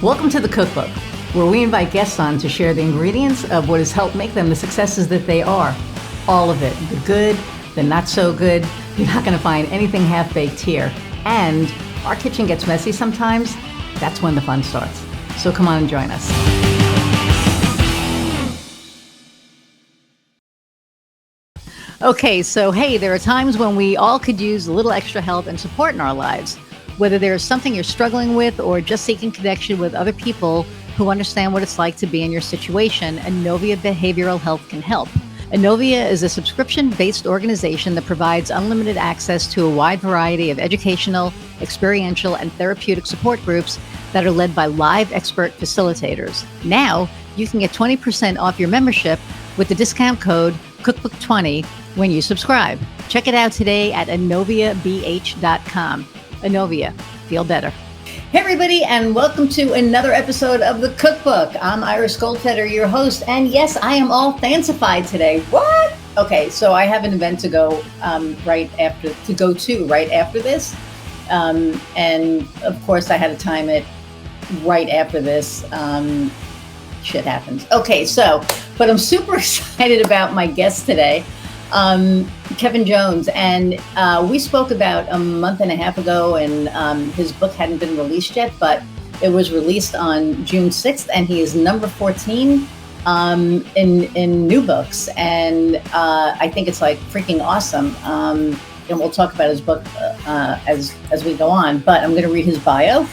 Welcome to the Cookbook, where we invite guests on to share the ingredients of what has helped make them the successes that they are. All of it, the good, the not so good. You're not going to find anything half-baked here. And our kitchen gets messy sometimes. That's when the fun starts. So come on and join us. Okay, so hey, there are times when we all could use a little extra help and support in our lives. Whether there's something you're struggling with or just seeking connection with other people who understand what it's like to be in your situation, Inovia Behavioral Health can help. Inovia is a subscription-based organization that provides unlimited access to a wide variety of educational, experiential, and therapeutic support groups that are led by live expert facilitators. Now, you can get 20% off your membership with the discount code Cookbook20 when you subscribe. Check it out today at inoviabh.com. Inovia, feel better. Hey everybody, and welcome to another episode of the Cookbook. I'm Iris Goldfeder, your host, and yes, I am all fancified today. What? Okay, so I have an event to go right after this, and of course I had to time it right after this. Shit happens. Okay, but I'm super excited about my guest today, Kevin Jones, and we spoke about a month and a half ago, and his book hadn't been released yet, but it was released on June 6th, and he is number 14 in new books, and I think it's like freaking awesome. And we'll talk about his book as we go on, but I'm going to read his bio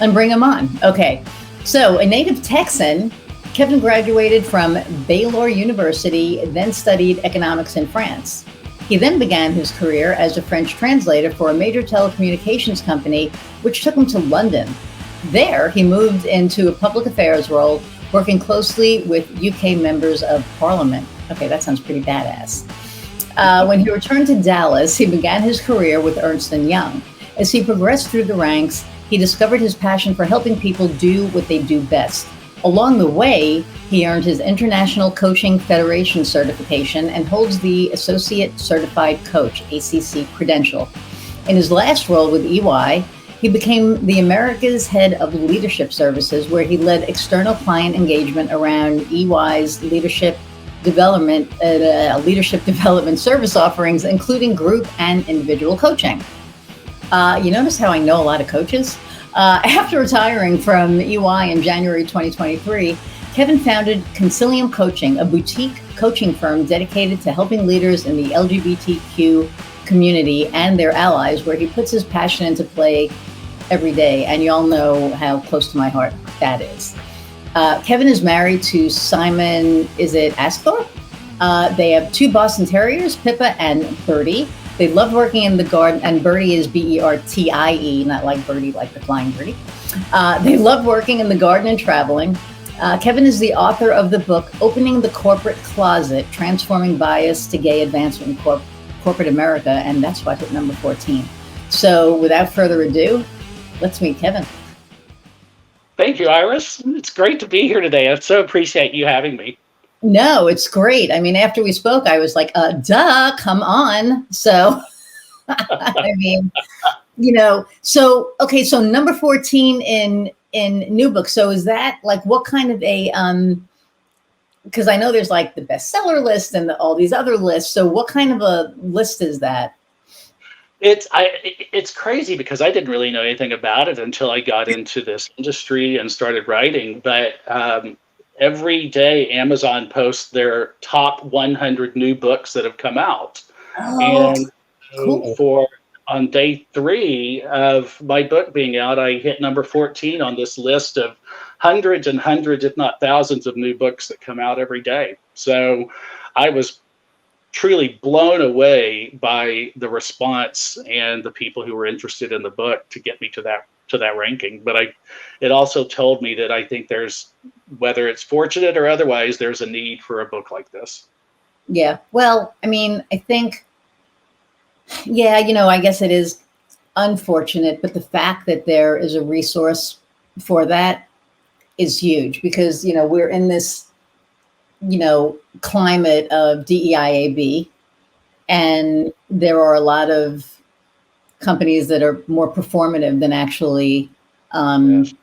and bring him on. Okay. So, a native Texan, Kevin graduated from Baylor University, then studied economics in France. He then began his career as a French translator for a major telecommunications company, which took him to London. There, he moved into a public affairs role, working closely with UK members of parliament. Okay, that sounds pretty badass. When he returned to Dallas, he began his career with Ernst & Young. As he progressed through the ranks, he discovered his passion for helping people do what they do best. Along the way, he earned his International Coaching Federation certification and holds the Associate Certified Coach, ACC credential. In his last role with EY, he became the America's head of leadership services, where he led external client engagement around EY's leadership development service offerings, including group and individual coaching. You notice how I know a lot of coaches? After retiring from EY in January 2023, Kevin founded Concilium Coaching, a boutique coaching firm dedicated to helping leaders in the LGBTQ community and their allies, where he puts his passion into play every day. And you all know how close to my heart that is. Kevin is married to Simon, Asthorpe? They have two Boston Terriers, Pippa and Birdie. They love working in the garden, and Birdie is Bertie, not like Birdie, like the flying birdie. They love working in the garden and traveling. Kevin is the author of the book, Opening the Corporate Closet, Transforming Bias to Gay Advancement in Corporate America, and that's why I hit number 14. So without further ado, let's meet Kevin. Thank you, Iris. It's great to be here today. I so appreciate you having me. No, it's great. I mean, after we spoke, I was like, duh, come on. So, I mean, so number 14 in new books. So is that like, what kind of a, because I know there's like the bestseller list and all these other lists. So what kind of a list is that? It's crazy because I didn't really know anything about it until I got into this industry and started writing. But every day, Amazon posts their top 100 new books that have come out. Oh, and cool. On day 3 of my book being out, I hit number 14 on this list of hundreds and hundreds, if not thousands, of new books that come out every day. So I was truly blown away by the response and the people who were interested in the book to get me to that ranking. But it also told me that I think there's, whether it's fortunate or otherwise, there's a need for a book like this. Yeah. Well, I mean, I think, I guess it is unfortunate, but the fact that there is a resource for that is huge, because, we're in this, climate of DEIAB, and there are a lot of companies that are more performative than actually Yes.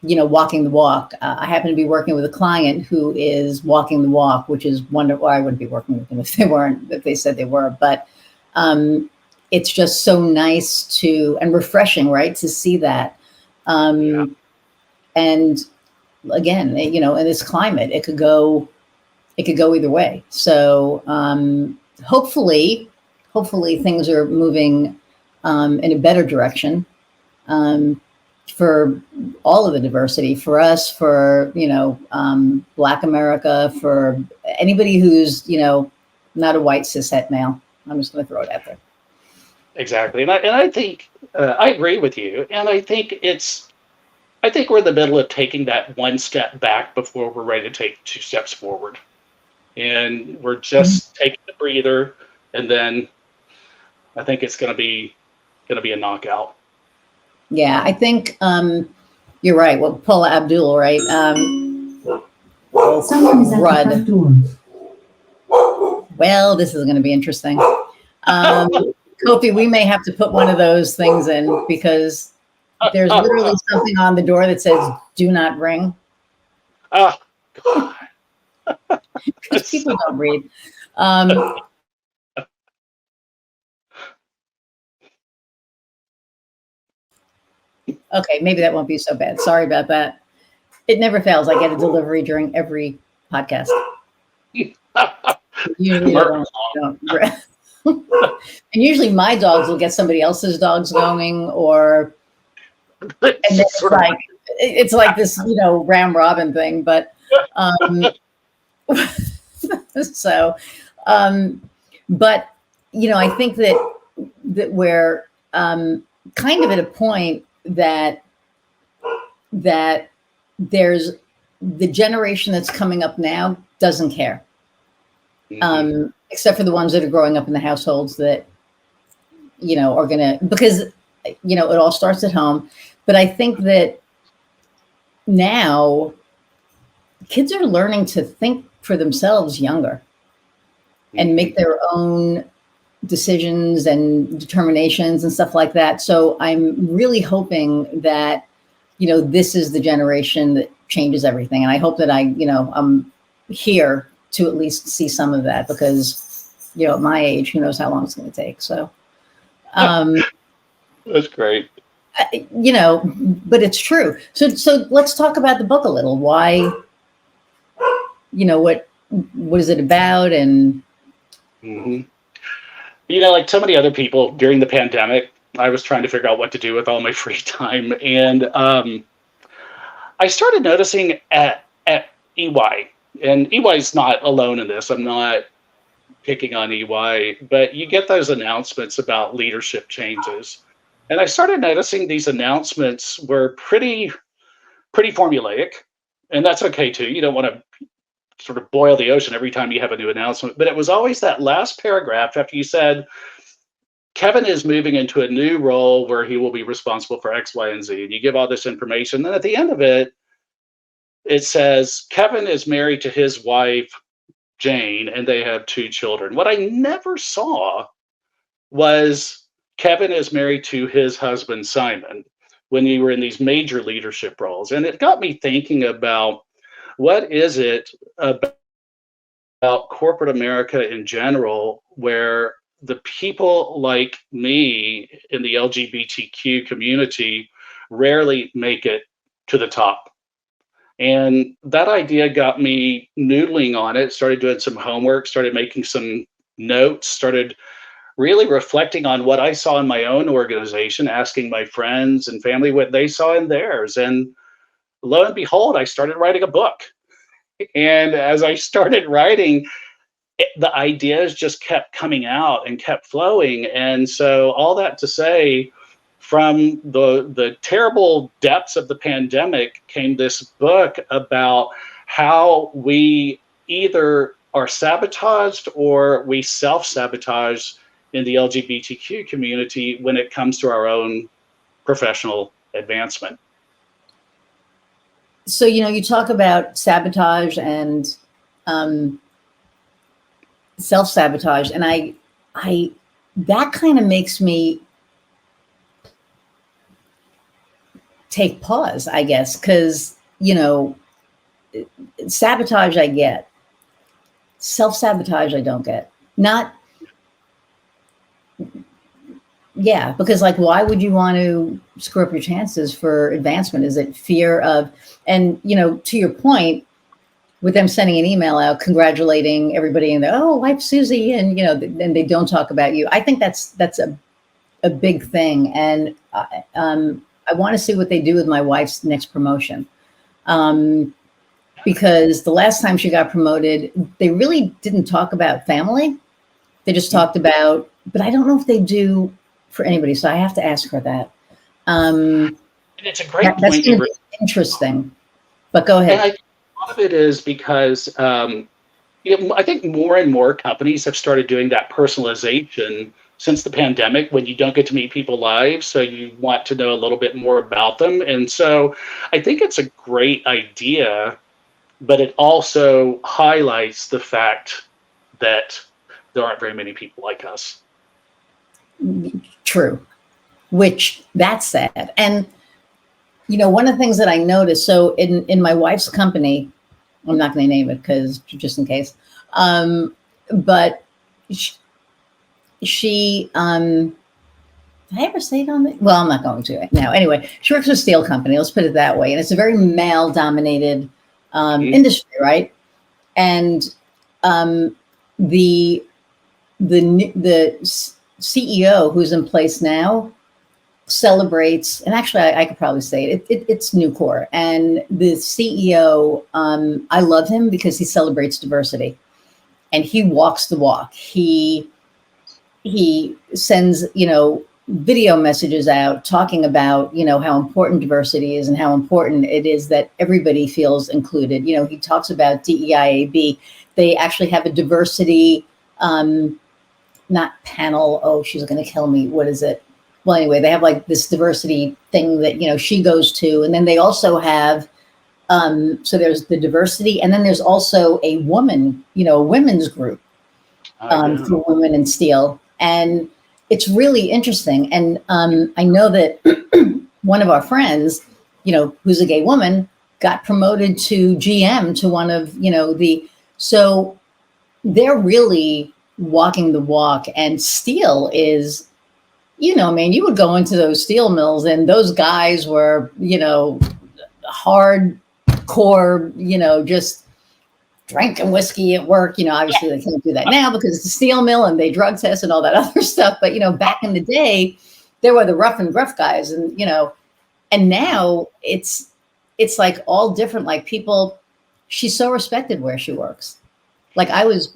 walking the walk. I happen to be working with a client who is walking the walk, which is wonderful. Well, I wouldn't be working with them if they weren't, if they said they were, but it's just so nice and refreshing, right, to see that. Yeah. And again, in this climate, it could go either way. So hopefully things are moving in a better direction for all of the diversity, for us, for Black America, for anybody who's not a white cishet male. I'm just going to throw it out there. Exactly. And I think I agree with you. And I think we're in the middle of taking that one step back before we're ready to take two steps forward. And we're just taking the breather, and then I think it's going to be a knockout. Yeah, I think you're right. Well, Paula Abdul, right? Someone is at the Rudd. front door. Well, this is going to be interesting. Kofi, we may have to put one of those things in because there's literally something on the door that says "Do not ring" Oh, God. because people don't read. Okay, maybe that won't be so bad. Sorry about that. It never fails. I get a delivery during every podcast. Usually don't. And usually my dogs will get somebody else's dogs going, or and then it's like this, round robin thing. But so, but I think that we're kind of at a point that there's the generation that's coming up now doesn't care. Except for the ones that are growing up in the households that, are going to, because, it all starts at home. But I think that now kids are learning to think for themselves younger and make their own decisions and determinations and stuff like that. So I'm really hoping that, this is the generation that changes everything. And I hope that I'm here to at least see some of that, because, at my age, who knows how long it's going to take. So, that's great. But it's true. So let's talk about the book a little. Why, what is it about? And, like so many other people during the pandemic, I was trying to figure out what to do with all my free time. And I started noticing at EY, and EY's not alone in this. I'm not picking on EY, but you get those announcements about leadership changes. And I started noticing these announcements were pretty formulaic, and that's okay too. You don't want to sort of boil the ocean every time you have a new announcement, but it was always that last paragraph after you said, Kevin is moving into a new role where he will be responsible for X, Y, and Z. And you give all this information. Then at the end of it, it says, Kevin is married to his wife, Jane, and they have 2 children. What I never saw was Kevin is married to his husband, Simon, when you were in these major leadership roles. And it got me thinking about what is it about corporate America in general where the people like me in the LGBTQ community rarely make it to the top. And that idea got me noodling on it, started doing some homework, started making some notes, started really reflecting on what I saw in my own organization, asking my friends and family what they saw in theirs. And lo and behold, I started writing a book. And as I started writing, the ideas just kept coming out and kept flowing. And so all that to say, from the terrible depths of the pandemic came this book about how we either are sabotaged or we self-sabotage in the LGBTQ community when it comes to our own professional advancement. So, you talk about sabotage and self-sabotage, and I that kind of makes me take pause, I guess, because, sabotage I get, self-sabotage I don't get. Not, yeah, because like, why would you want to screw up your chances for advancement? Is it fear of, and, to your point, with them sending an email out congratulating everybody and oh, wife Susie, and and they don't talk about you. I think that's a big thing, and I want to see what they do with my wife's next promotion, because the last time she got promoted, they really didn't talk about family. They just talked about, but I don't know if they do for anybody, so I have to ask her that. And it's a great That's point. going to be interesting. But go ahead. And I think a lot of it is because I think more and more companies have started doing that personalization since the pandemic when you don't get to meet people live. So you want to know a little bit more about them. And so I think it's a great idea, but it also highlights the fact that there aren't very many people like us. True, which that's sad. And one of the things that I noticed, so in my wife's company, I'm not going to name it because just in case, but she did I ever say it on the, well, I'm not going to now. Anyway, she works for a steel company, let's put it that way. And it's a very male dominated industry, right? And the CEO who's in place now celebrates, and actually I could probably say it's Nucor, and the CEO, I love him because he celebrates diversity and he walks the walk. He sends video messages out talking about how important diversity is and how important it is that everybody feels included. He talks about DEIAB. They actually have a diversity not panel, oh, she's going to kill me, what is it? Well, anyway, they have like this diversity thing that, she goes to. And then they also have, so there's the diversity. And then there's also a woman, a women's group for women in steel. And it's really interesting. And I know that one of our friends, who's a gay woman, got promoted to GM to one of, so they're really walking the walk. And steel is, man, you would go into those steel mills and those guys were, hardcore, just drinking whiskey at work. Obviously they can't do that now because it's a steel mill and they drug test and all that other stuff. But, back in the day, there were the rough and gruff guys and, and now it's like all different, like people, she's so respected where she works. Like I was,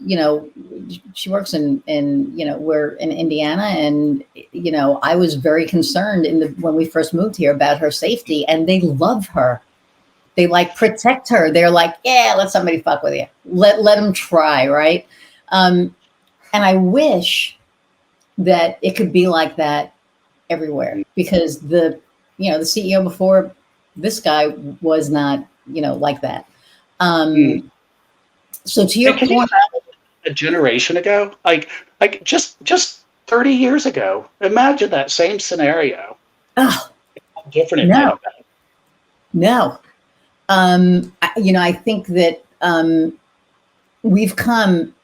she works in we're in Indiana, and, I was very concerned when we first moved here about her safety, and they love her. They like protect her. They're like, yeah, let somebody fuck with you. Let them try. Right. And I wish that it could be like that everywhere, because the CEO before this guy was not, like that. So to your point, a generation ago, like just 30 years ago, imagine that same scenario. Oh, How different it no, might have been. no. I think that we've come,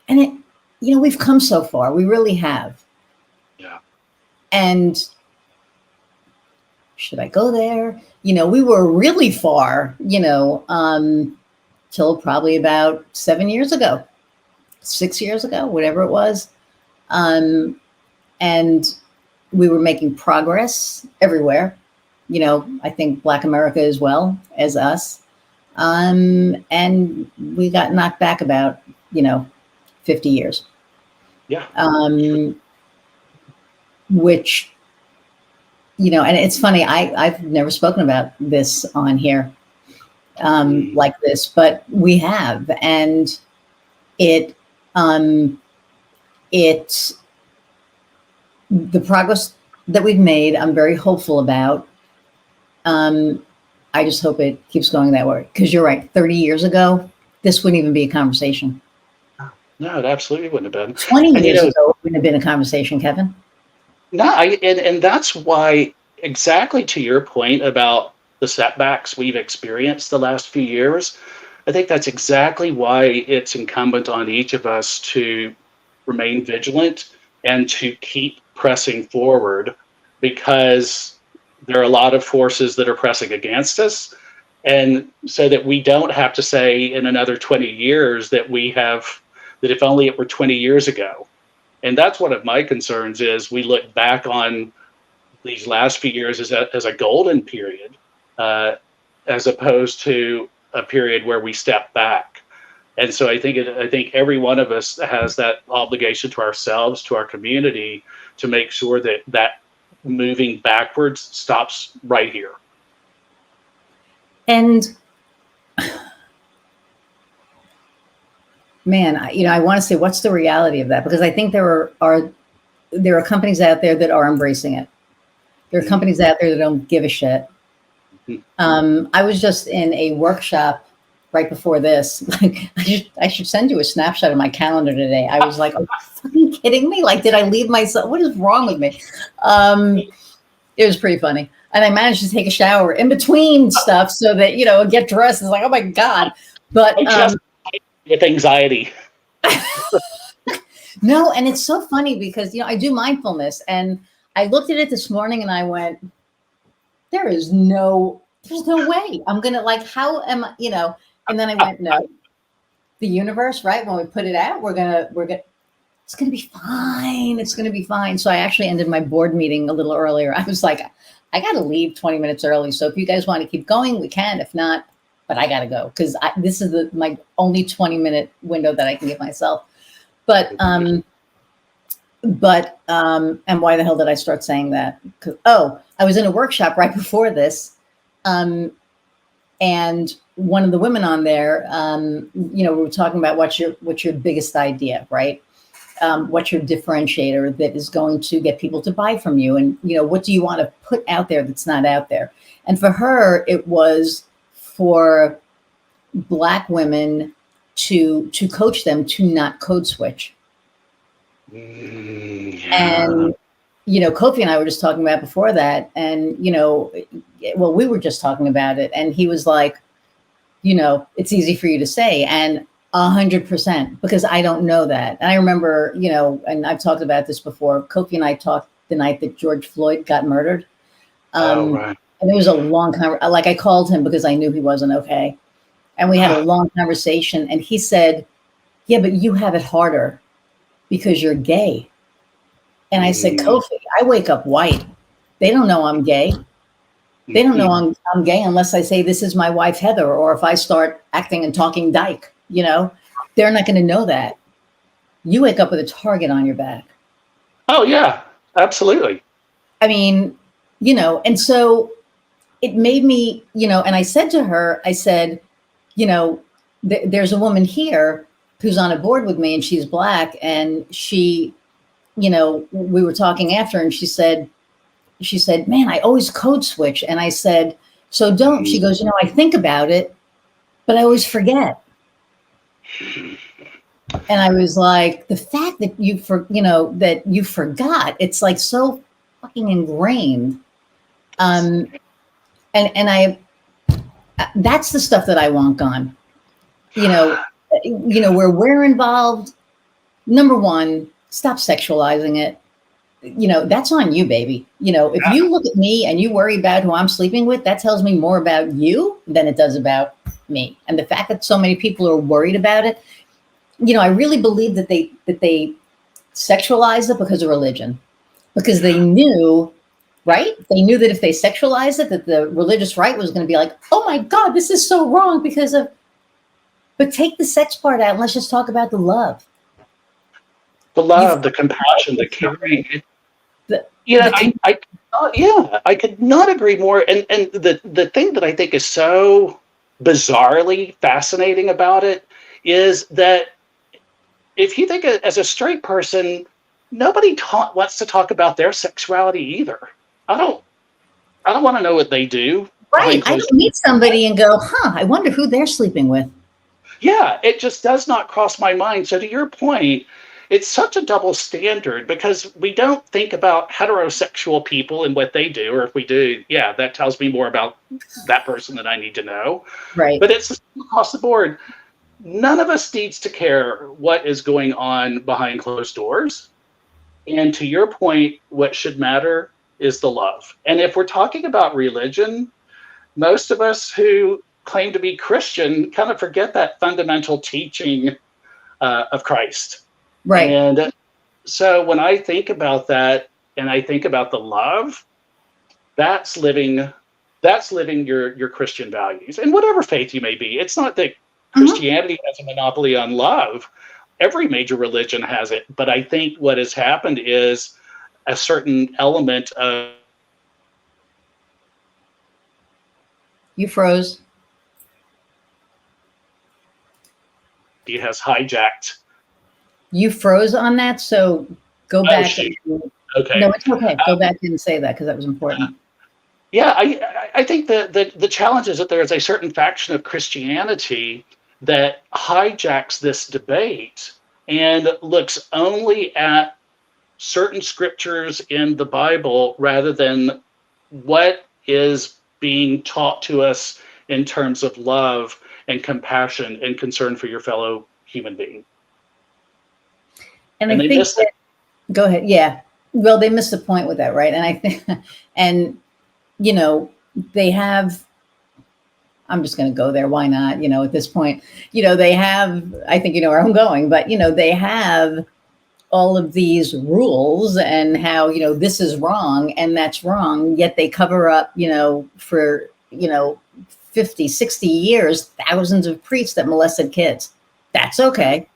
and we've come so far. We really have. Yeah. And should I go there? We were really far. Till probably about 7 years ago, 6 years ago, whatever it was. And we were making progress everywhere. I think Black America as well as us. And we got knocked back about, 50 years. Yeah. Which, and it's funny, I've never spoken about this on here. Like this, but we have, and it's the progress that we've made. I'm very hopeful about. I just hope it keeps going that way, because you're right. 30 years ago, this wouldn't even be a conversation. No, it absolutely wouldn't have been. 20 years ago, it wouldn't have been a conversation, Kevin. No, and that's why exactly to your point about the setbacks we've experienced the last few years, I think that's exactly why it's incumbent on each of us to remain vigilant and to keep pressing forward, because there are a lot of forces that are pressing against us. And so that we don't have to say in another 20 years that we have, that if only it were 20 years ago. And that's one of my concerns, is we look back on these last few years as a golden period, uh, as opposed to a period where we step back. And so I think every one of us has that obligation to ourselves, to our community, to make sure that that moving backwards stops right here. And man, I want to say, what's the reality of that? Because I think there are companies out there that are embracing it. There are companies out there that don't give a shit. I was just in a workshop right before this. Like, I should send you a snapshot of my calendar today. I was like, are you fucking kidding me? Like, did I leave myself? What is wrong with me? It was pretty funny. And I managed to take a shower in between stuff so that, get dressed. It's like, oh my God. But with anxiety. no, and it's so funny because, I do mindfulness, and I looked at it this morning and I went, there's no way I'm going to, like, how am I, and then I went, no, the universe, right? When we put it out, it's going to be fine. It's going to be fine. So I actually ended my board meeting a little earlier. I was like, I got to leave 20 minutes early. So if you guys want to keep going, we can. If not, but I got to go because this is my only 20-minute window that I can give myself. But and why the hell did I start saying that? I was in a workshop right before this. And one of the women on there, we were talking about what's your biggest idea, right? What's your differentiator that is going to get people to buy from you? And, what do you want to put out there that's not out there? And for her, it was for Black women to coach them to not code switch. And, Kofi and I were just talking about before that. And, we were just talking about it. And he was like, it's easy for you to say. And 100%, because I don't know that. And I remember, and I've talked about this before, Kofi and I talked the night that George Floyd got murdered. Right. And it was a long conversation. Like, I called him because I knew he wasn't okay. And we had a long conversation. And he said, yeah, but you have it harder because you're gay. And I said, Kofi, I wake up white. They don't know I'm gay. They don't know I'm gay unless I say, this is my wife, Heather, or if I start acting and talking dyke, they're not going to know that. You wake up with a target on your back. Oh, yeah, absolutely. I mean, and so it made me, and I said to her, I said, there's a woman here who's on a board with me and she's Black. And she, we were talking after and she said, man, I always code switch. And I said, so don't. She goes, I think about it, but I always forget. And I was like, the fact that that you forgot, it's like so fucking ingrained. And that's the stuff that I want gone. Where we're involved. Number one, stop sexualizing it. That's on you, baby. If you look at me and you worry about who I'm sleeping with, that tells me more about you than it does about me. And the fact that so many people are worried about it, I really believe that they sexualized it because of religion, because they knew, right? They knew that if they sexualized it, that the religious right was going to be like, oh my God, this is so wrong because of, but take the sex part out and let's just talk about the love. The love, the compassion, the caring. I could not agree more. And the thing that I think is so bizarrely fascinating about it is that if you think as a straight person, nobody wants to talk about their sexuality either. I don't want to know what they do. Right. I don't meet somebody and go, I wonder who they're sleeping with. Yeah, it just does not cross my mind. So to your point, it's such a double standard because we don't think about heterosexual people and what they do, or if we do, yeah, that tells me more about that person than I need to know. Right. But it's across the board. None of us needs to care what is going on behind closed doors. And to your point, what should matter is the love. And if we're talking about religion, most of us who claim to be Christian kind of forget that fundamental teaching of Christ. Right. And so when I think about that and I think about the love, that's living your Christian values and whatever faith you may be. It's not that Christianity has a monopoly on love. Every major religion has it. But I think what has happened is a certain element of You froze. it has hijacked. You froze on that. So go back. Shoot. Okay. No, it's okay. Go back and say that because that was important. Yeah, I think the challenge is that there is a certain faction of Christianity that hijacks this debate and looks only at certain scriptures in the Bible rather than what is being taught to us in terms of love and compassion and concern for your fellow human being. And I think that, go ahead. Yeah. Well, they missed the point with that, right? And I think, and you know, they have, I'm just going to go there. Why not? You know, at this point, you know, they have, I think you know where I'm going, but, you know, they have all of these rules and how, you know, this is wrong and that's wrong. Yet they cover up, you know, for, you know, 50, 60 years, thousands of priests that molested kids. That's okay.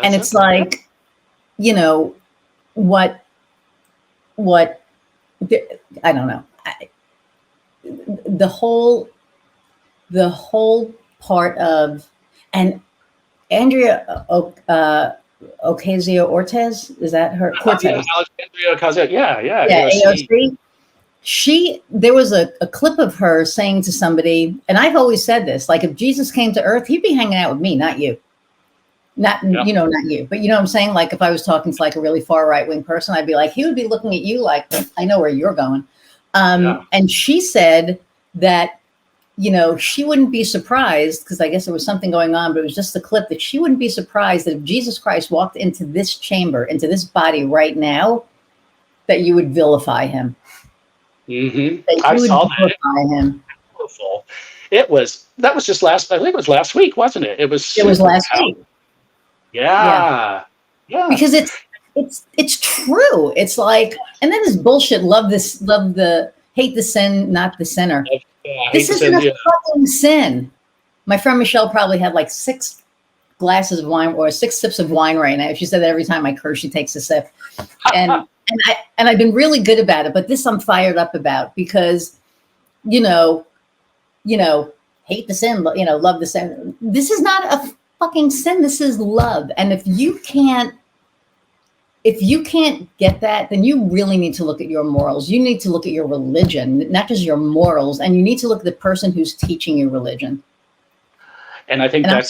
And it's like, you know, what, I don't know. The whole part of, and Andrea Ocasio-Cortez, is that her? Cortez. Alexandria Ocasio, yeah. AOC. There was a clip of her saying to somebody, and I've always said this, like if Jesus came to earth, he'd be hanging out with me, not you. Not you, but you know what I'm saying? Like if I was talking to like a really far right wing person, I'd be like, he would be looking at you like, I know where you're going. And she said that, you know, she wouldn't be surprised because I guess there was something going on, but it was just a clip that she wouldn't be surprised that if Jesus Christ walked into this chamber, into this body right now, that you would vilify him. Mm-hmm. I saw that. Him. Beautiful. That was just I think it was last week, wasn't it? It was last week. Yeah. Because it's true. It's like, and then this bullshit, hate the sin, not the sinner. This isn't a fucking sin. My friend Michelle probably had like 6 glasses of wine or 6 sips of wine right now. She said that every time I curse, she takes a sip. And I've been really good about it, but this I'm fired up about because, you know, hate the sin, you know, love the sin. This is not a fucking sin. This is love. And if you can't get that, then you really need to look at your morals. You need to look at your religion, not just your morals. And you need to look at the person who's teaching your religion. And I think I'm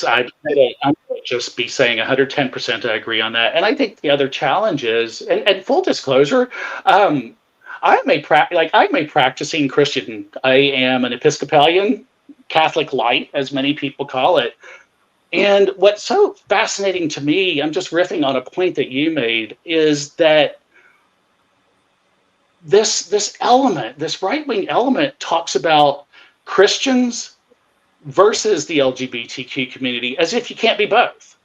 just be saying 110% I agree on that. And I think the other challenge is, and full disclosure, I'm a practicing Christian. I am an Episcopalian, Catholic light, as many people call it. And what's so fascinating to me, I'm just riffing on a point that you made, is that this element, this right-wing element, talks about Christians versus the LGBTQ community as if you can't be both.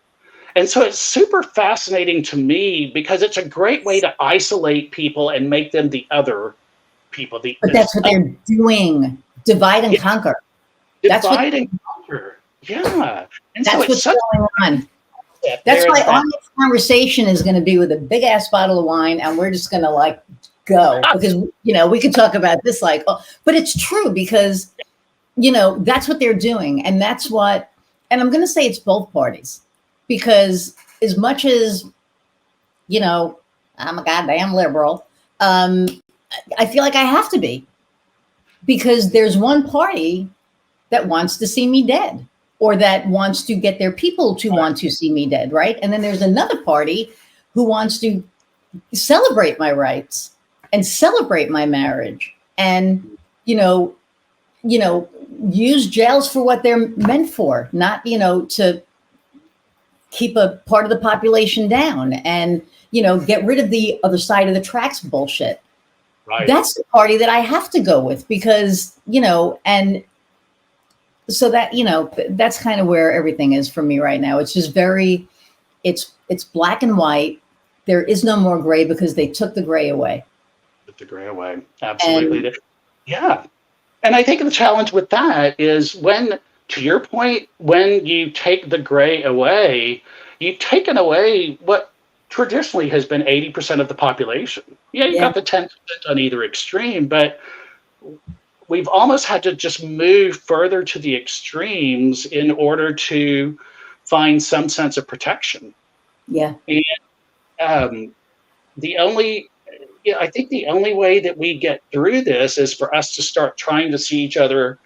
And so it's super fascinating to me because it's a great way to isolate people and make them the other people. But that's what they're doing. Divide and conquer. Divide and conquer. Yeah. And that's what's going on. That's why our next conversation is going to be with a big ass bottle of wine and we're just going to like go because, you know, we could talk about this like, but it's true because, you know, that's what they're doing. And that's what, and I'm going to say it's both parties because as much as, you know, I'm a goddamn liberal, I feel like I have to be because there's one party that wants to see me dead or that wants to get their people to want to see me dead, right? And then there's another party who wants to celebrate my rights and celebrate my marriage and, you know, you know, use jails for what they're meant for, not, to keep a part of the population down and, get rid of the other side of the tracks bullshit. Right. That's the party that I have to go with because, and so that, that's kind of where everything is for me right now. It's just it's black and white. There is no more gray because they took the gray away. Took the gray away. And Absolutely. Yeah. And I think the challenge with that is when, to your point, when you take the gray away, you've taken away what traditionally has been 80% of the population. Yeah, you've yeah, got the 10% on either extreme, but we've almost had to just move further to the extremes in order to find some sense of protection. yeah, And um, the only yeah, I think the only way that we get through this is for us to start trying to see each other,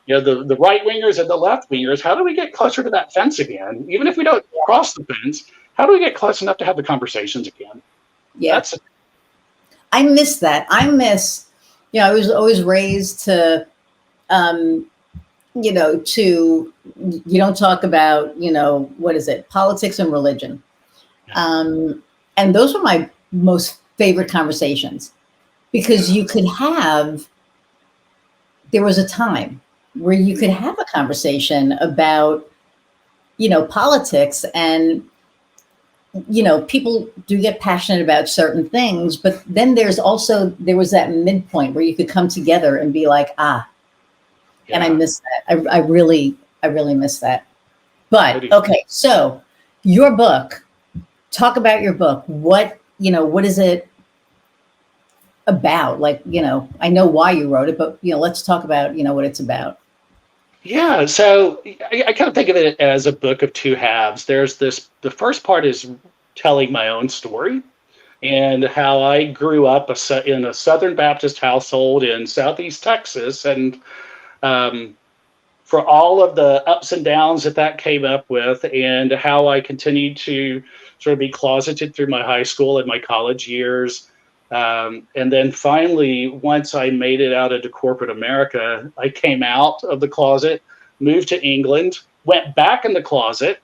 the right wingers and the left wingers. How do we get closer to that fence again? Even if we don't cross the fence, how do we get close enough to have the conversations again? yeah. That's I miss that. I was always raised to, um, to, you don't talk about, what is it, politics and religion. yeah, And those were my most favorite conversations because there was a time where you could have a conversation about, politics and, people do get passionate about certain things, but then there was that midpoint where you could come together and be like, and I yeah. miss that. I really miss that. I But do. okay, so your book, talk about your book. What is it about? Like, I know why you wrote it, but let's talk about, what it's about. Yeah, so I kind of think of it as a book of two halves. There's the first part is telling my own story and how I grew up in a Southern Baptist household in Southeast Texas, and um, for all of the ups and downs that came up with, and how I continued to sort of be closeted through my high school and my college years. And then finally, once I made it out into corporate America, I came out of the closet, moved to England, went back in the closet,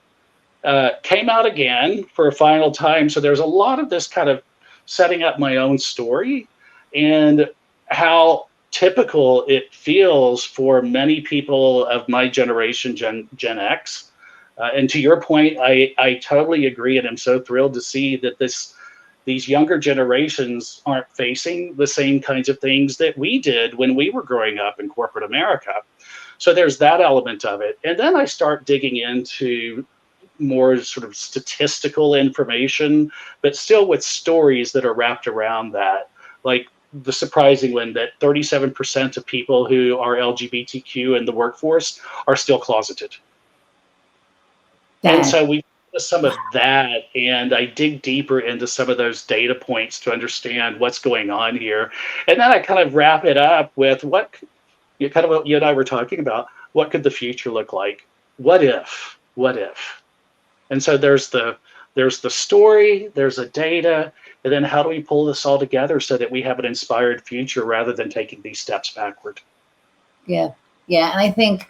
came out again for a final time. So there's a lot of this kind of setting up my own story and how typical it feels for many people of my generation, Gen X. And to your point, I totally agree, and I'm so thrilled to see that these younger generations aren't facing the same kinds of things that we did when we were growing up in corporate America. So there's that element of it. And then I start digging into more sort of statistical information, but still with stories that are wrapped around that. Like the surprising one that 37% of people who are LGBTQ in the workforce are still closeted. And That so we some of that, and I dig deeper into some of those data points to understand what's going on here. And then I kind of wrap it up with kind of what you and I were talking about. What could the future look like? What if? What if? And so there's the story, there's the data, and then how do we pull this all together so that we have an inspired future rather than taking these steps backward? Yeah, yeah, and I think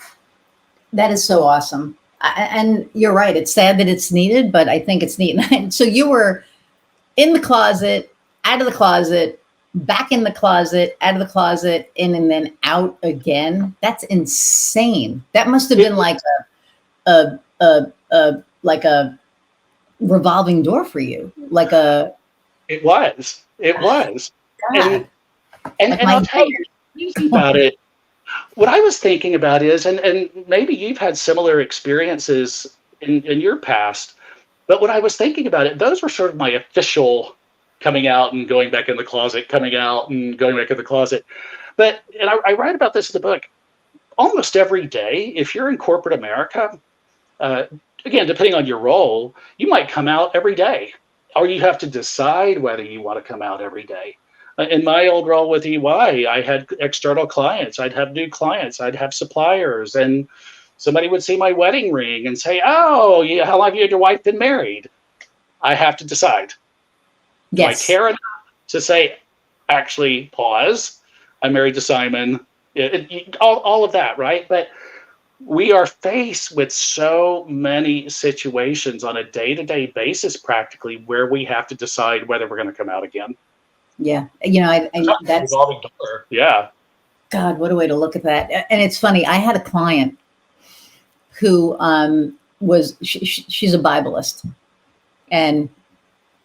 that is so awesome. And you're right. It's sad that it's needed, but I think it's neat. So you were in the closet, out of the closet, back in the closet, out of the closet, in and then out again. That's insane. That must have It, been like a revolving door for you. Like a it was, and God, like and my I'll tell you what's crazy about it. What I was thinking about is, and maybe you've had similar experiences in your past, but when I was thinking about it, those were sort of my official coming out and going back in the closet, coming out and going back in the closet. But, and I write about this in the book, almost every day, if you're in corporate America, uh, again, depending on your role, you might come out every day, or you have to decide whether you want to come out every day. In my old role with EY, I had external clients. I'd have new clients. I'd have suppliers, and somebody would see my wedding ring and say, "Oh, yeah, how long have you and your wife been married?" I have to decide. Do I Yes. care enough to say, actually, pause? I'm married to Simon. All of that, right? But we are faced with so many situations on a day-to-day basis, practically, where we have to decide whether we're going to come out again. Yeah. It's like a That's, revolving door. Yeah. God, what a way to look at that. And it's funny. I had a client who she's a Bibleist. And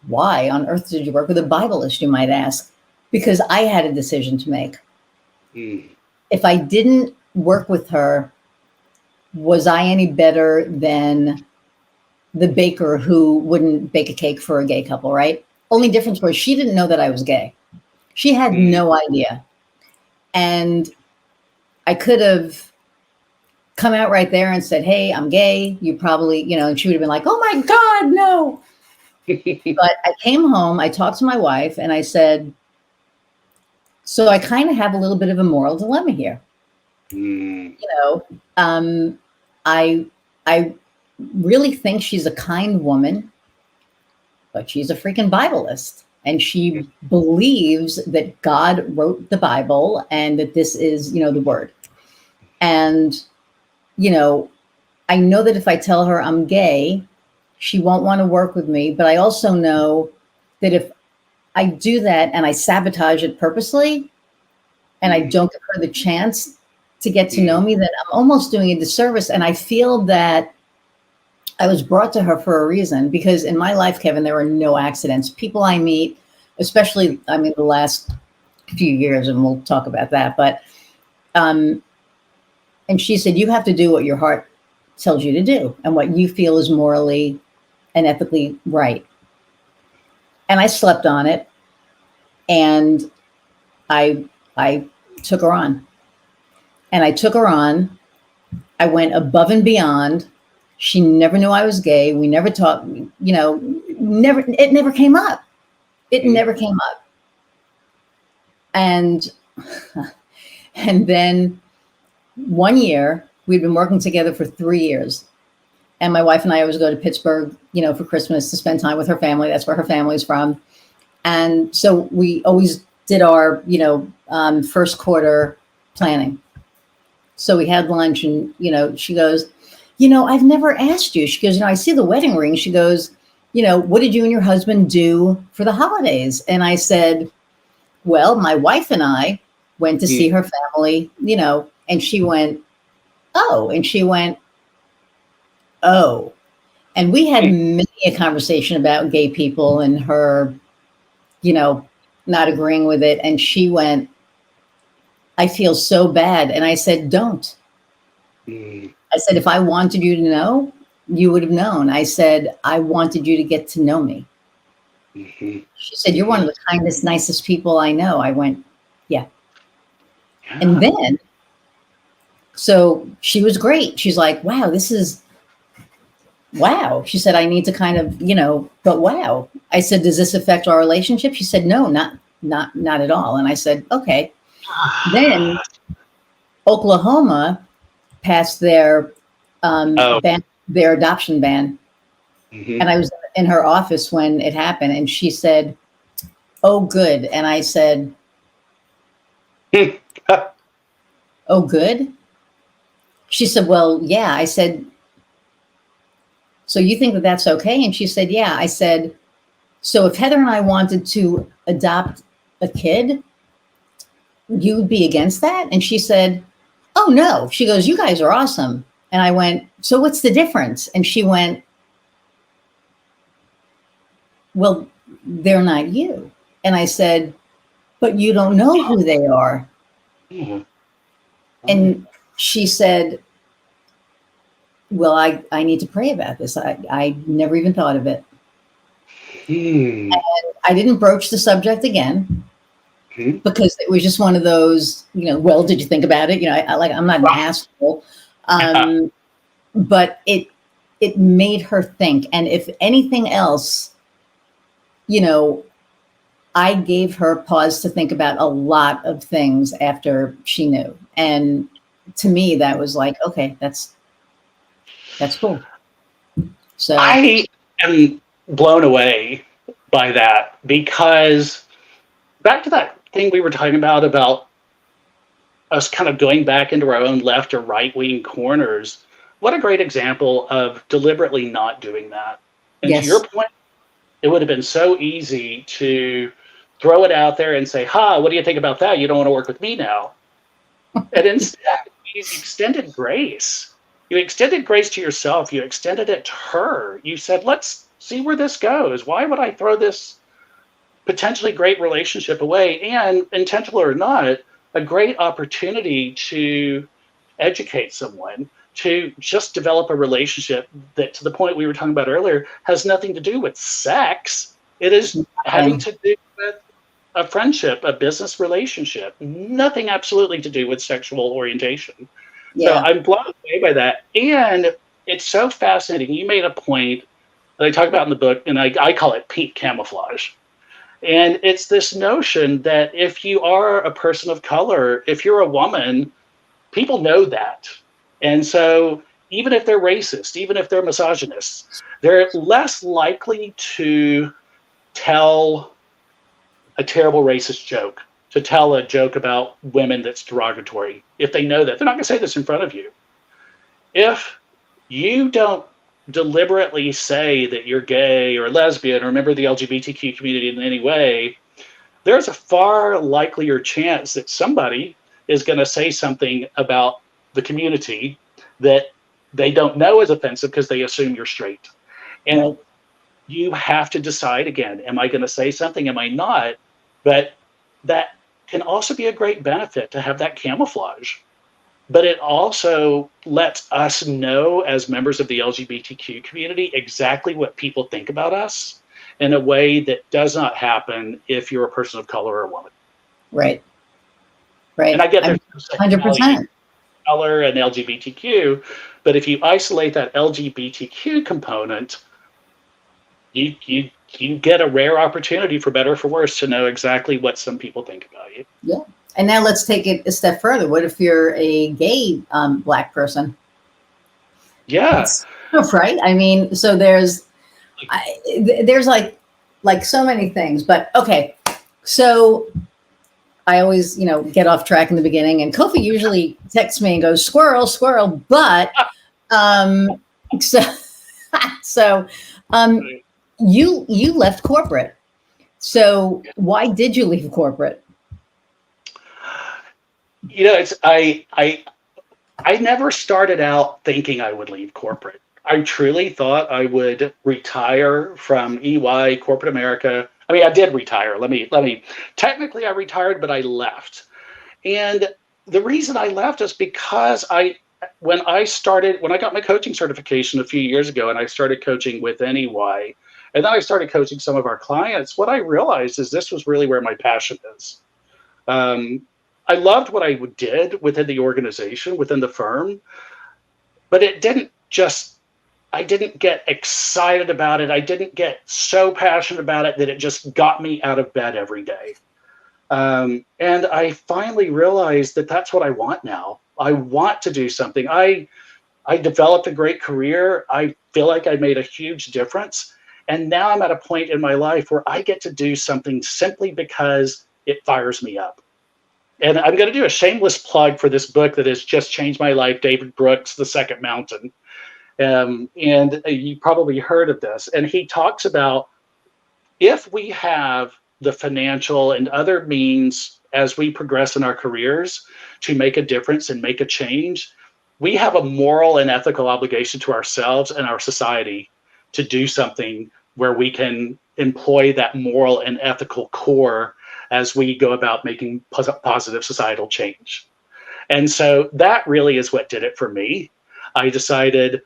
why on earth did you work with a Bibleist, you might ask? Because I had a decision to make. Mm. If I didn't work with her, was I any better than the baker who wouldn't bake a cake for a gay couple, right? Only difference was she didn't know that I was gay. She had Mm. no idea. And I could have come out right there and said, hey, I'm gay. You probably, and she would have been like, oh my God, no. But I came home, I talked to my wife, and I said, so I kind of have a little bit of a moral dilemma here. Mm. You know, I I really think she's a kind woman, but she's a freaking Bibleist. And she believes that God wrote the Bible and that this is, the word. And, I know that if I tell her I'm gay, she won't want to work with me. But I also know that if I do that and I sabotage it purposely and I don't give her the chance to get to know me, that I'm almost doing a disservice. And I feel that I was brought to her for a reason, because in my life, Kevin, there are no accidents. People I meet, especially, the last few years, and we'll talk about that. But, and she said, you have to do what your heart tells you to do and what you feel is morally and ethically right. And I slept on it, and I took her on. And I took her on. I went above and beyond. She never knew I was gay. We never talked, it never came up. It never came up. And and then one year, we'd been working together for 3 years. And my wife and I always go to Pittsburgh, for Christmas to spend time with her family. That's where her family's from. And so we always did our, first quarter planning. So we had lunch, and, she goes, I've never asked you. She goes, I see the wedding ring. She goes, what did you and your husband do for the holidays? And I said, well, my wife and I went to see her family, and she went, oh, and she went, oh. And we had many a conversation about gay people and her, not agreeing with it. And she went, I feel so bad. And I said, don't. I said, if I wanted you to know, you would have known. I said, I wanted you to get to know me. She said, you're one of the kindest, nicest people I know. I went, yeah. And then, so she was great. She's like, wow, wow. She said, I need to kind of, but wow. I said, does this affect our relationship? She said, no, not at all. And I said, okay. Then Oklahoma passed their their adoption ban. And I was in her office when it happened, and she said, oh, good. And I said, oh, good. She said, well, yeah. I said, so you think that that's okay? And she said, yeah. I said, so if Heather and I wanted to adopt a kid, you would be against that? And she said, oh, no. She goes, you guys are awesome. And I went, so what's the difference? And she went, well, they're not you. And I said, but you don't know who they are. And she said, well, I need to pray about this. I never even thought of it. And I didn't broach the subject again because it was just one of those, well, did you think about it? I'm not an asshole. But it made her think. And if anything else, I gave her pause to think about a lot of things after she knew. And to me, that was like, okay, that's cool. So I am blown away by that, because back to that thing we were talking about us kind of going back into our own left or right wing corners. What a great example of deliberately not doing that. And to your Yes. point, it would have been so easy to throw it out there and say, "Ha, what do you think about that? You don't want to work with me now." And instead, you extended grace. You extended grace to yourself. You extended it to her. You said, "Let's see where this goes. Why would I throw this potentially great relationship away, and intentional or not, a great opportunity to educate someone, to just develop a relationship that, to the point we were talking about earlier, has nothing to do with sex. It is having Nothing. to do with a friendship, a business relationship, nothing absolutely to do with sexual orientation." So Yeah. I'm blown away by that. And it's so fascinating. You made a point that I talk about in the book, and I call it pink camouflage. And it's this notion that if you are a person of color, if you're a woman, people know that. And so even if they're racist, even if they're misogynists, they're less likely to tell a terrible racist joke, to tell a joke about women that's derogatory. If they know that, they're not going to say this in front of you. If you don't deliberately say that you're gay or lesbian or a member of the LGBTQ community in any way, there's a far likelier chance that somebody is going to say something about the community that they don't know is offensive because they assume you're straight. And Right. you have to decide again, am I going to say something? Am I not? But that can also be a great benefit to have that camouflage. But it also lets us know, as members of the LGBTQ community, exactly what people think about us in a way that does not happen if you're a person of color or a woman. Right. And Right. I get I'm there's no sexuality, 100%. color, and LGBTQ, but if you isolate that LGBTQ component, you get a rare opportunity, for better or for worse, to know exactly what some people think about you. Yeah. And now let's take it a step further. What if you're a gay Black person? Yeah. It's right. I mean, so there's like so many things, but okay. So I always, get off track in the beginning, and Kofi usually texts me and goes, "Squirrel, squirrel." But um, so so um, you left corporate. So why did you leave corporate? It's I never started out thinking I would leave corporate. I truly thought I would retire from EY, corporate America. I mean, I did retire. Let me. Technically, I retired, but I left. And the reason I left is because when I got my coaching certification a few years ago, and I started coaching within EY, and then I started coaching some of our clients. What I realized is this was really where my passion is. Um, I loved what I did within the organization, within the firm, but it didn't just, I didn't get excited about it. I didn't get so passionate about it that it just got me out of bed every day. And I finally realized that that's what I want now. I want to do something. I developed a great career. I feel like I made a huge difference. And now I'm at a point in my life where I get to do something simply because it fires me up. And I'm going to do a shameless plug for this book that has just changed my life, David Brooks, The Second Mountain. And you probably heard of this. And he talks about, if we have the financial and other means as we progress in our careers to make a difference and make a change, we have a moral and ethical obligation to ourselves and our society to do something where we can employ that moral and ethical core as we go about making positive societal change. And so that really is what did it for me. I decided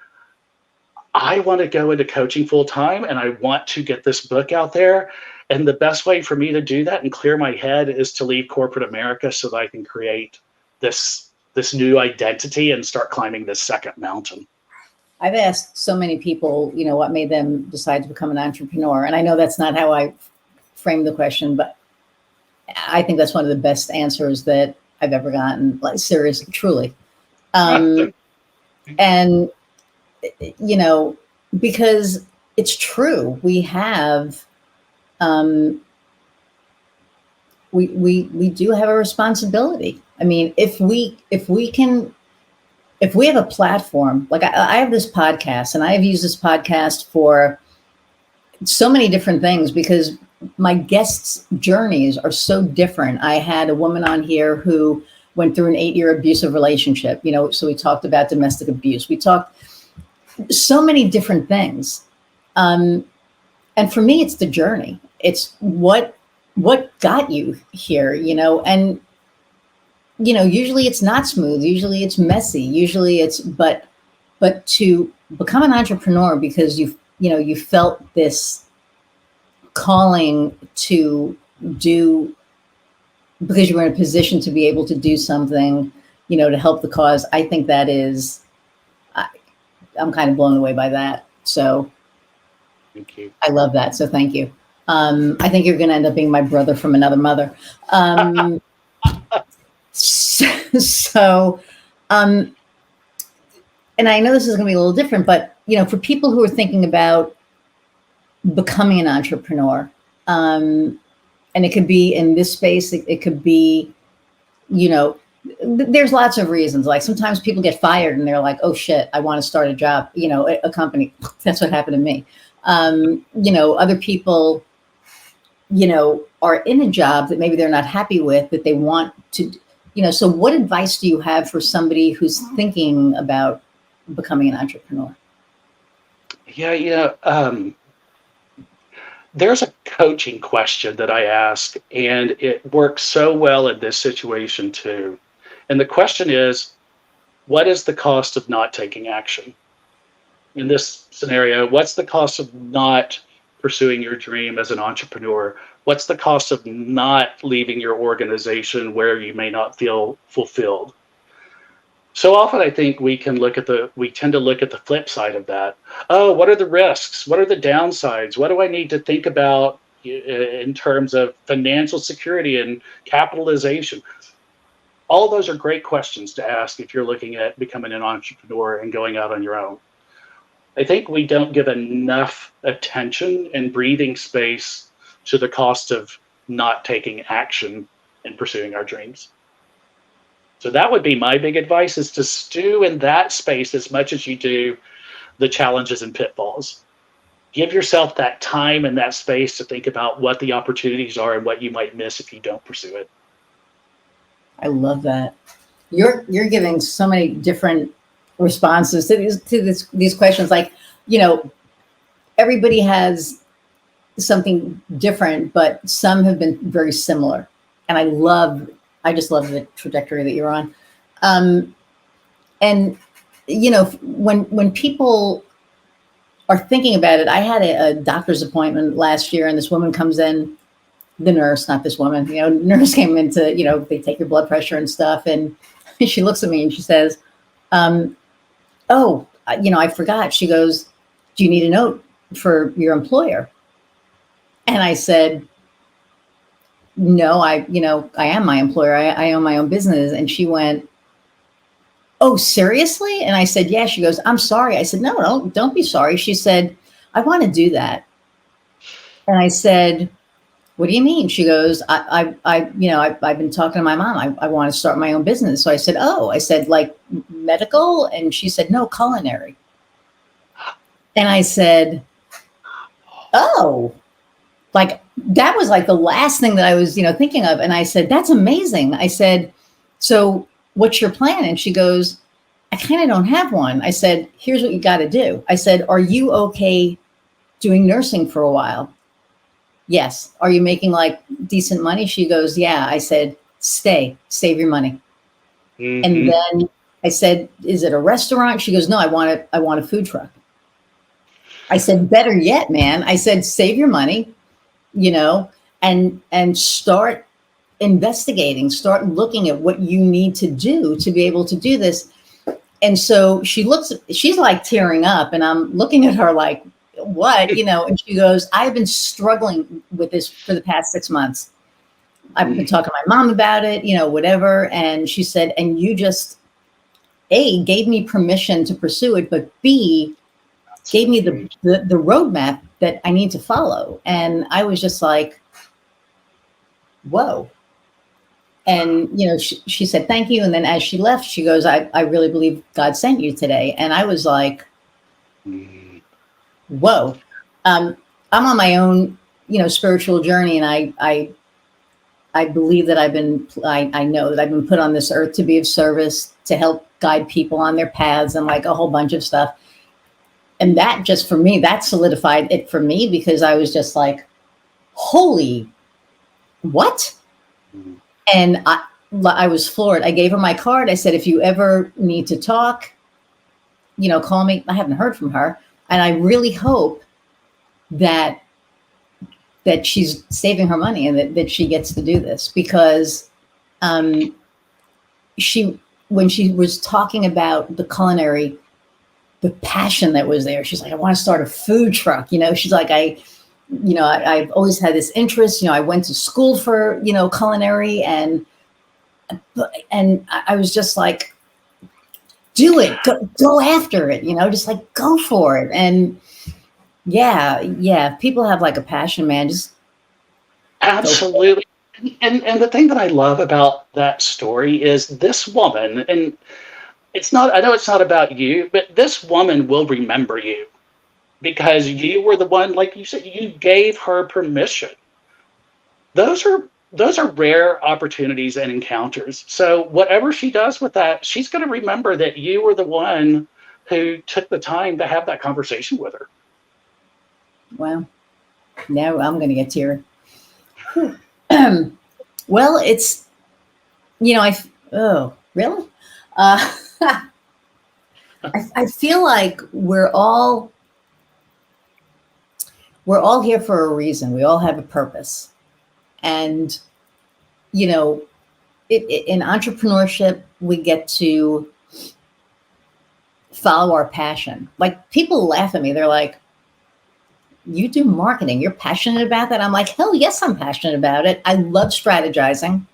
I want to go into coaching full time, and I want to get this book out there. And the best way for me to do that and clear my head is to leave corporate America so that I can create this new identity and start climbing this second mountain. I've asked so many people, what made them decide to become an entrepreneur, and I know that's not how I framed the question, but I think that's one of the best answers that I've ever gotten. Like, seriously, truly. And you know, because it's true, we have um, we do have a responsibility. I mean, if we have a platform, like I have this podcast, and I've used this podcast for so many different things because my guests' journeys are so different. I had a woman on here who went through an 8-year abusive relationship, so we talked about domestic abuse. We talked so many different things. And for me, it's the journey. It's what got you here, and usually it's not smooth. Usually it's messy. Usually but to become an entrepreneur because you felt this calling to do, because you were in a position to be able to do something, to help the cause. I think that is, I'm kind of blown away by that. So Thank you. I love that. So thank you. I think you're going to end up being my brother from another mother. So, and I know this is going to be a little different, but for people who are thinking about becoming an entrepreneur, and it could be in this space, it could be, there's lots of reasons. Like sometimes people get fired and they're like, oh shit, I want to start a job, a company. That's what happened to me. Other people, are in a job that maybe they're not happy with, that they want to, so what advice do you have for somebody who's thinking about becoming an entrepreneur? Yeah, there's a coaching question that I ask, and it works so well in this situation too. And the question is, what is the cost of not taking action? In this scenario, what's the cost of not pursuing your dream as an entrepreneur? What's the cost of not leaving your organization where you may not feel fulfilled? So often I think we tend to look at the flip side of that. Oh, what are the risks? What are the downsides? What do I need to think about in terms of financial security and capitalization? All of those are great questions to ask if you're looking at becoming an entrepreneur and going out on your own. I think we don't give enough attention and breathing space to the cost of not taking action and pursuing our dreams. So that would be my big advice, is to stew in that space as much as you do the challenges and pitfalls. Give yourself that time and that space to think about what the opportunities are and what you might miss if you don't pursue it. I love that. You're giving so many different responses to these questions. Like, everybody has something different, but some have been very similar. And I just love the trajectory that you're on. And when people are thinking about it, I had a doctor's appointment last year, and this woman comes in, the nurse, not this woman, nurse came in to, they take your blood pressure and stuff. And she looks at me and she says, oh, I forgot. She goes, do you need a note for your employer? And I said, no, I am my employer. I own my own business. And she went, oh, seriously? And I said, yeah. She goes, I'm sorry. I said, no, don't be sorry. She said, I want to do that. And I said, what do you mean? She goes, I've been talking to my mom. I want to start my own business. So I said, like medical? And she said, no, culinary. And I said, oh, like that was like the last thing that I was, thinking of. And I said, that's amazing. I said, so what's your plan? And she goes, I kind of don't have one. I said, here's what you got to do. I said, are you okay doing nursing for a while? Yes. Are you making like decent money? She goes, yeah. I said, save your money. Mm-hmm. And then I said, is it a restaurant? She goes, no, I want a food truck. I said, better yet, man. I said, save your money, and start investigating, start looking at what you need to do to be able to do this. And so she's like tearing up, and I'm looking at her like, what, and she goes, I've been struggling with this for the past 6 months. I've been talking to my mom about it, whatever. And she said, and you just, A, gave me permission to pursue it, but B, gave me the roadmap that I need to follow. And I was just like, whoa. And, she said, thank you. And then as she left, she goes, I really believe God sent you today. And I was like, Mm. whoa. I'm on my own, spiritual journey. And I believe that I know that I've been put on this earth to be of service, to help guide people on their paths and like a whole bunch of stuff. And that just for me, that solidified it for me, because I was just like, holy, what? Mm. And I was floored. I gave her my card. I said, if you ever need to talk, call me. I haven't heard from her. And I really hope that she's saving her money and that she gets to do this, because she, when she was talking about the culinary, the passion that was there, she's like, I want to start a food truck. She's like, I've always had this interest. I went to school for, culinary, and I was just like, do it, go after it, just like go for it. And yeah, people have like a passion, man. Just Absolutely. And the thing that I love about that story is this woman, and it's not, I know it's not about you, but this woman will remember you because you were the one, like you said, you gave her permission. Those are rare opportunities and encounters. So whatever she does with that, she's going to remember that you were the one who took the time to have that conversation with her. Well, now I'm going to get teary. Well, it's, oh, really? I feel like we're all here for a reason. We all have a purpose. And, in entrepreneurship, we get to follow our passion. Like, people laugh at me. They're like, you do marketing, you're passionate about that? I'm like, hell yes, I'm passionate about it. I love strategizing.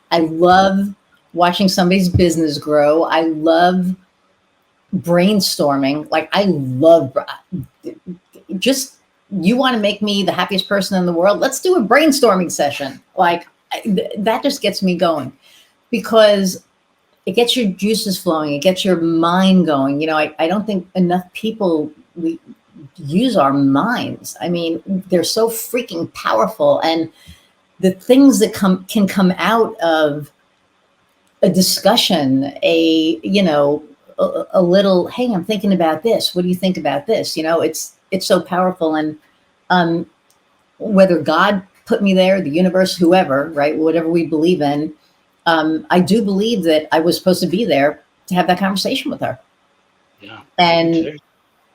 I love watching somebody's business grow. I love brainstorming. Like, I love just, you want to make me the happiest person in the world? Let's do a brainstorming session. Like, that just gets me going, because it gets your juices flowing. It gets your mind going. I don't think enough people, we use our minds. I mean, they're so freaking powerful. And the things that can come out of a discussion, a little, hey, I'm thinking about this. What do you think about this? It's so powerful. And whether God put me there, the universe, whoever, right, whatever we believe in, I do believe that I was supposed to be there to have that conversation with her. Yeah. And,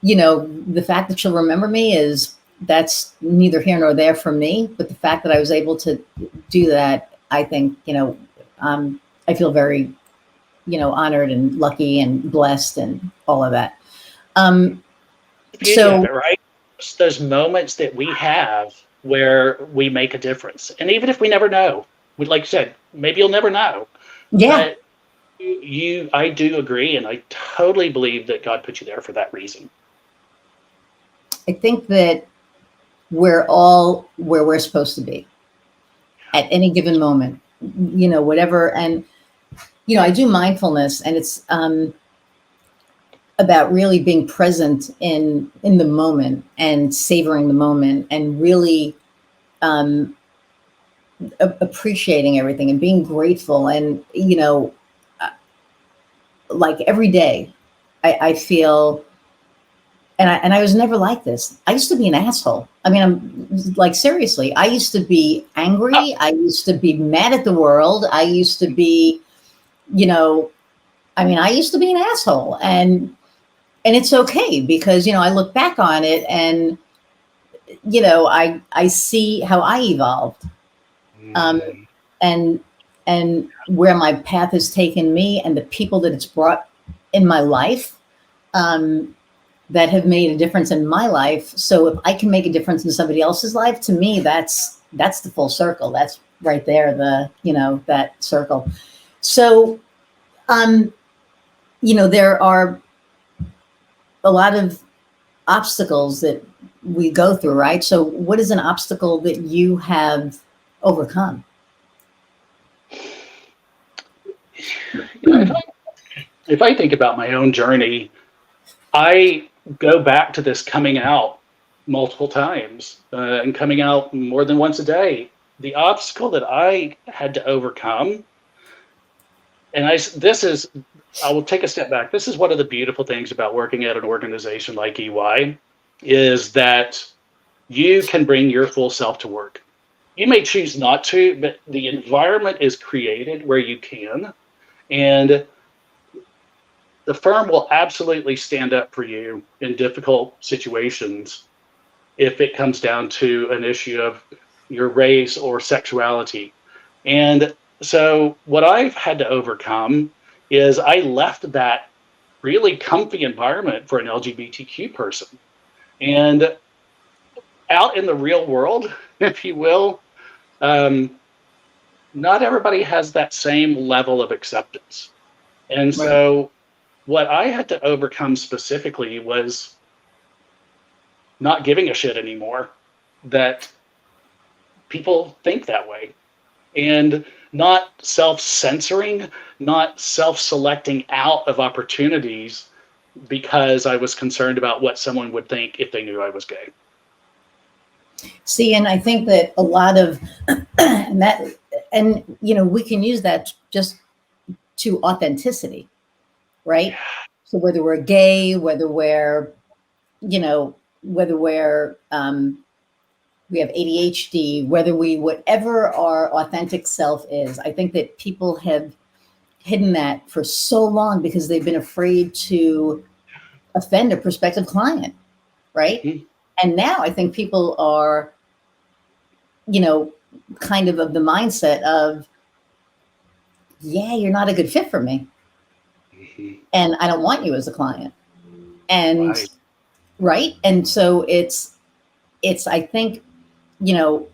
the fact that she'll remember me that's neither here nor there for me. But the fact that I was able to do that, I think, I feel very, honored and lucky and blessed and all of that. The beauty of it, right? It's those moments that we have where we make a difference. And even if we never know, like you said, maybe you'll never know. Yeah. But I do agree, and I totally believe that God put you there for that reason. I think that we're all where we're supposed to be at any given moment, whatever. And, I do mindfulness, and it's about really being present in the moment and savoring the moment and really appreciating everything and being grateful. And, like every day I feel, and I was never like this. I used to be an asshole. I mean, I'm like, seriously, I used to be angry. I used to be mad at the world. I used to be, I used to be an asshole, and it's okay, because, I look back on it and, I see how I evolved, and where my path has taken me and the people that it's brought in my life, that have made a difference in my life. So if I can make a difference in somebody else's life, to me, that's the full circle. That's right there, that circle. So, there are a lot of obstacles that we go through, right? So what is an obstacle that you have overcome? You know, if I think about my own journey, I go back to this coming out multiple times and coming out more than once a day. The obstacle that I had to overcome, and this is, I will take a step back. This is one of the beautiful things about working at an organization like EY is that you can bring your full self to work. You may choose not to, but the environment is created where you can. And the firm will absolutely stand up for you in difficult situations if it comes down to an issue of your race or sexuality. And so, what I've had to overcome is I left that really comfy environment for an LGBTQ person. And out in the real world, if you will, um, not everybody has that same level of acceptance. And Right. so, what I had to overcome specifically was not giving a shit anymore that people think that way, and not self censoring, not self selecting out of opportunities because I was concerned about what someone would think if they knew I was gay. See, and I think that a lot of and that, and we can use that just to authenticity, Yeah. right? So whether we're gay, whether we're we have ADHD, whether we whatever our authentic self is, I think that people have hidden that for so long because they've been afraid to offend a prospective client, right? Mhm. And now I think people are, you know, kind of the mindset of, yeah, you're not a good fit for me, Mhm. and I don't want you as a client. And Right. right, and so it's I think, you know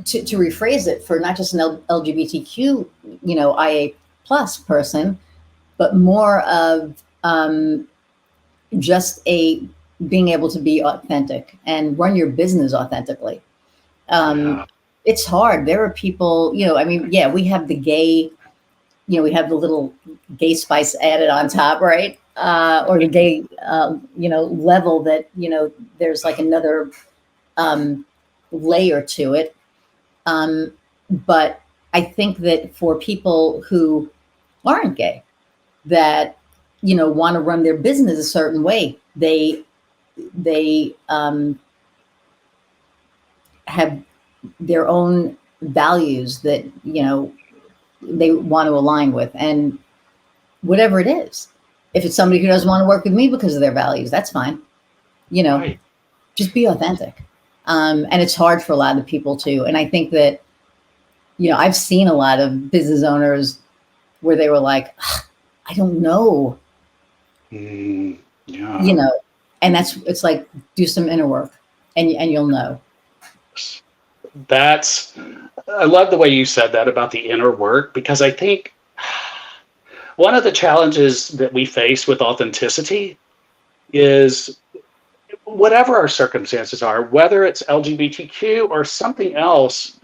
to rephrase it for not just an LGBTQ, IA plus person, but more of just a being able to be authentic and run your business authentically. Um, Yeah. it's hard. There are people, I mean, yeah, we have the gay, we have the little gay spice added on top, right? Or the gay, level that, there's like another um, layer to it. Um, but I think that for people who aren't gay, that want to run their business a certain way, they have their own values that they want to align with, and whatever it is. If it's somebody who doesn't want to work with me because of their values, that's fine. You know, Right. just be authentic. And it's hard for a lot of people too. And I think that I've seen a lot of business owners where they were like, I don't know, Mm, you yeah. know, and it's like, do some inner work, and you'll know. That's, I love the way you said that about the inner work, because I think one of the challenges that we face with authenticity is whatever our circumstances are, whether it's LGBTQ or something else,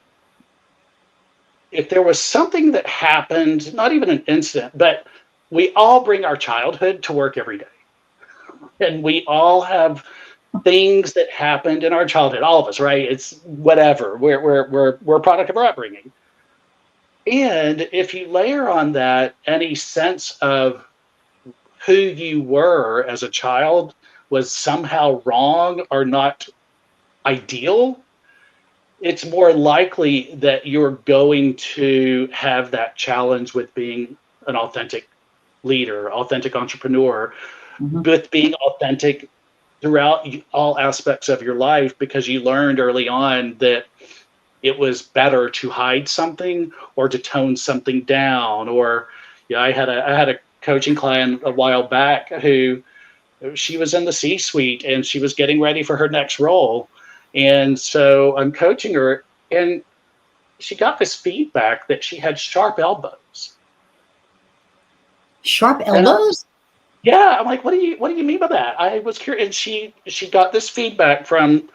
if there was something that happened, not even an incident, but we all bring our childhood to work every day. And we all have things that happened in our childhood, all of us, right? It's whatever. We're a product of our upbringing. And if you layer on that any sense of who you were as a child was somehow wrong or not ideal, it's more likely that you're going to have that challenge with being an authentic leader, authentic entrepreneur, Mhm. with being authentic throughout all aspects of your life, because you learned early on that it was better to hide something or to tone something down. Or yeah, I had a coaching client a while back who, she was in the C suite and she was getting ready for her next role. And so I'm coaching her, and she got this feedback that she had sharp elbows. Sharp And elbows. Yeah, I'm like, what do you mean by that? I was curious, and she got this feedback from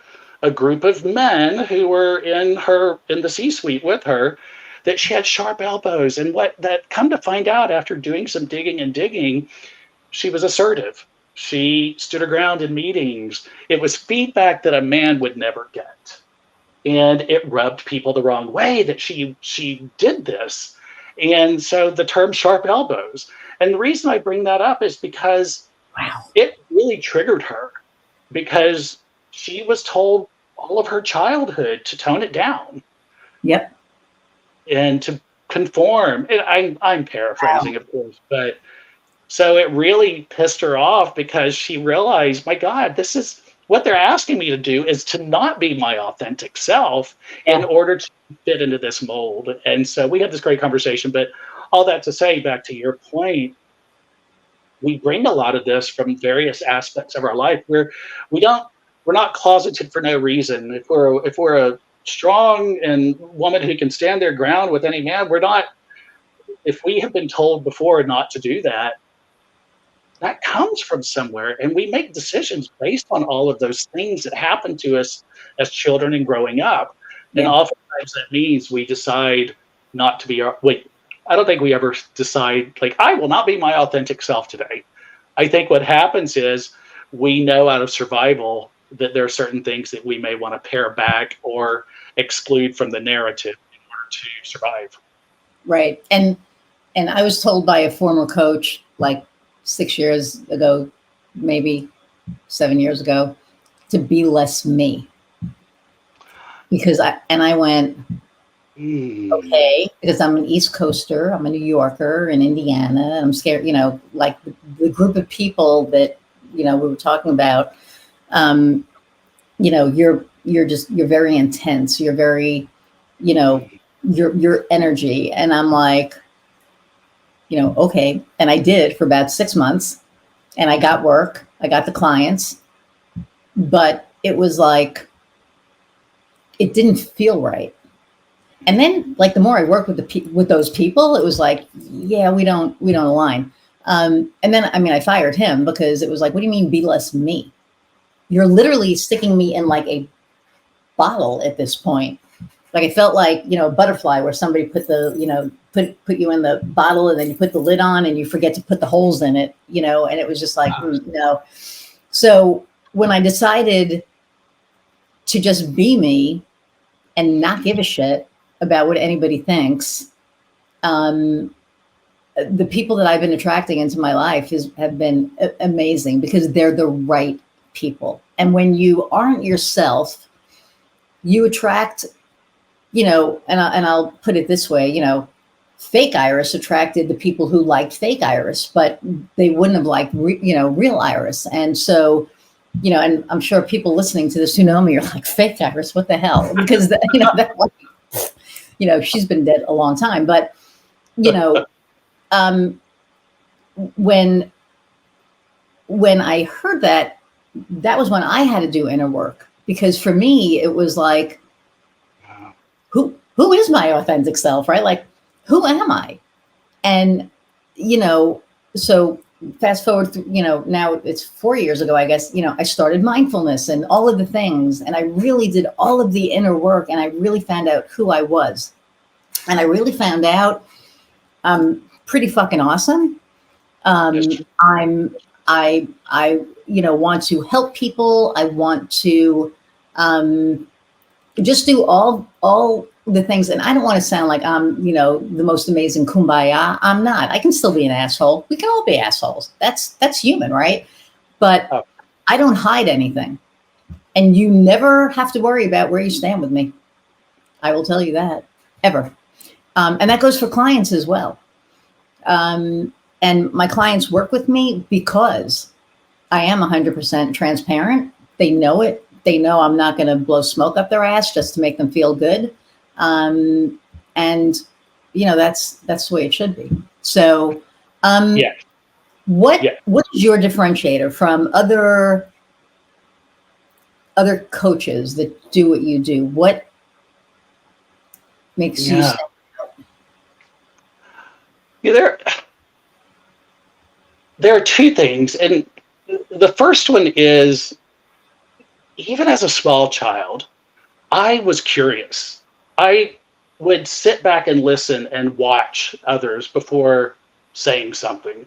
a group of men who were in the C-suite with her, that she had sharp elbows, and what that come to find out after doing some digging and digging, she was assertive. She stood her ground in meetings. It was feedback that a man would never get, and it rubbed people the wrong way that she did this. And so the term sharp elbows. And the reason I bring that up is because Wow. it really triggered her, because she was told all of her childhood to tone it down Yep. and to conform. And I'm Wow. paraphrasing, of course, but so it really pissed her off, because she realized, my God, this is what they're asking me to do, is to not be my authentic self in Yeah. order to fit into this mold. And so we had this great conversation, but all that to say, back to your point, we bring a lot of this from various aspects of our life, where we don't we're not closeted for no reason. If we're a strong and woman who can stand their ground with any man, we're not. If we have been told before not to do that, that comes from somewhere, and we make decisions based on all of those things that happen to us as children and growing up. And Yeah. oftentimes that means we decide not to be our wait. I don't think we ever decide, like, I will not be my authentic self today. I think what happens is we know out of survival that there are certain things that we may want to pare back or exclude from the narrative in order to survive. Right. And I was told by a former coach like 6 years ago, maybe 7 years ago, to be less me. Because I went, Mm. okay, because I'm an East Coaster, I'm a New Yorker in Indiana, and I'm scared, like the group of people that, we were talking about, um, you're very intense, you're very, you know, your energy. And I'm like, okay. And I did for about 6 months, and I got work, I got the clients, but it was like, it didn't feel right. And then, like, the more I worked with with those people, it was like, yeah, we don't align. And then, I mean, I fired him because it was like, what do you mean, be less me? You're literally sticking me in like a bottle at this point. Like, I felt like, butterfly, where somebody put put you in the bottle, and then you put the lid on and you forget to put the holes in it, and it was just like, no. So when I decided to just be me and not give a shit about what anybody thinks, um, the people that I've been attracting into my life have been amazing, because they're the right people. And when you aren't yourself, you attract, and I'll put it this way, fake Iris attracted the people who liked fake Iris, but they wouldn't have liked, real Iris. And so, and I'm sure people listening to this who know me are like, fake Iris, what the hell? Because, she's been dead a long time. But, you know, um, when I heard that, that was when I had to do inner work, because for me it was like, who is my authentic self, right? Like, who am I? And so fast forward now it's 4 years ago, I guess. I started mindfulness and all of the things, and I really did all of the inner work, and I really found out who I was, and I really found out I'm pretty fucking awesome. Yes. I want to help people. I want to just do all the things. And I don't want to sound like I'm, the most amazing kumbaya. I'm not. I can still be an asshole. We can all be assholes. That's human, right? But Oh. I don't hide anything. And you never have to worry about where you stand with me. I will tell you that, ever. And that goes for clients as well. And my clients work with me because I am 100% transparent. They know it. They know I'm not going to blow smoke up their ass just to make them feel good. And that's the way it should be. So, Yeah. what Yeah. is your differentiator from other coaches that do what you do? What makes you Yeah. stand? Yeah, there are two things. And the first one is, even as a small child, I was curious. I would sit back and listen and watch others before saying something.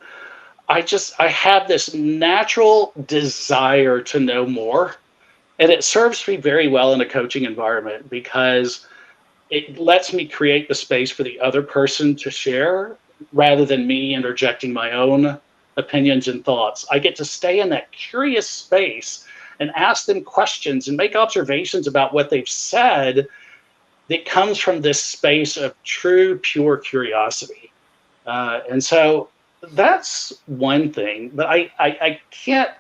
I have this natural desire to know more. And it serves me very well in a coaching environment because it lets me create the space for the other person to share rather than me interjecting my own opinions and thoughts. I get to stay in that curious space and ask them questions and make observations about what they've said that comes from this space of true, pure curiosity. And so that's one thing, but I can't